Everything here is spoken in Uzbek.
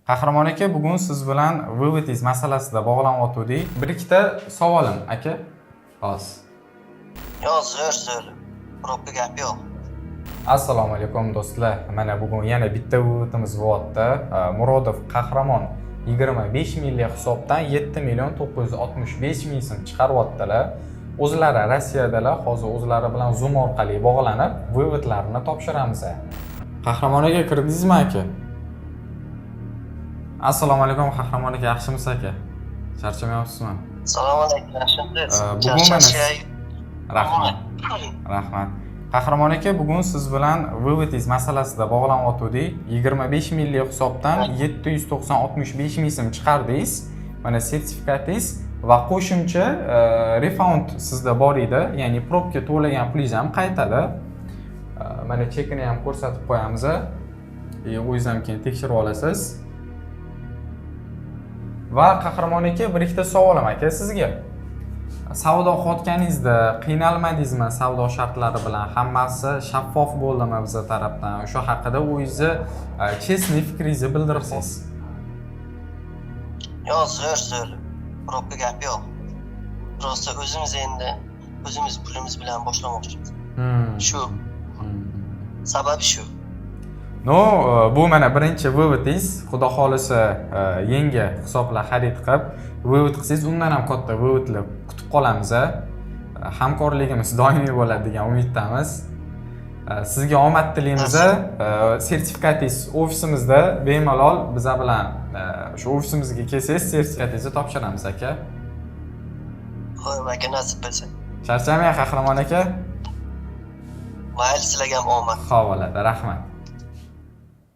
Qahramon aka, bugun siz bilan vыводingiz masalasida bog'lanayotgandik. Bir ikkita savolim aka. Hozir. Yo'q, zo'r. Biroq gap yo'q. Assalomu alaykum do'stlar. Mana bugun yana bitta vыводimiz bo'lyapti. Murodov Qahramon 25 milliy hisobdan 7 million 965 ming so'm chiqaryaptilar. O'zlari Rossiyadalar, hozir o'zlari bilan Zoom orqali bog'lanib, vыводlarini topshiramiz. Qahramon aka, kirdingizmi aka? Assalomu alaykum Qahramon aka, yaxshimisiz aka? Charchamayapsizmi? Assalomu alaykum, yaxshimisiz? Bugun mana Rahmat. Qahramon aka, bugun siz bilan vыводingiz masalasida bog'lanayotgandik. 25 milliy hisobdan 765 ming so'm chiqardingiz. Mana sertifikatingiz va qo'shimcha refund sizda bor edi. Ya'ni probka to'lagan pulingiz ham qaytadi. Mana chekini ham ko'rsatib qo'yamiz. O'zingiz ham keyin tekshirib olasiz. Va Qahramon aka, bir ikkita savolim aka sizga. Savdo qilayotganingizda qiynalmadingizmi? Savdo shartlari bilan hammasi shaffof bo'ldimi biz tarafdan? O'sha haqida o'zingizni chestni fikringizni bildirsangiz. Yo'q, zo'r. Biroq gap yo'q. Rosa o'zimiz endi o'zimiz pulimiz bilan boshlamoqchimiz. Shu. Sababi shu. No, bu mana birinchi vыводingiz. Xudo xolisa yangi hisoblar xarid qilib, vывод qilsangiz undan ham katta vыводlar kutib qolamiz. Hamkorligimiz doimiy bo'ladi degan umiddamiz. Sizga omad tilaymiz. Sertifikatingiz ofisimizda bemalol biz bilan shu ofisimizga kelsangiz sertifikatingizni topshiramiz aka. Xo'p, aka, nasib bo'lsa. Charchamang Qahramon aka. Mayli, sizlarga ham omad. Xo'p, bo'ladi. Rahmat.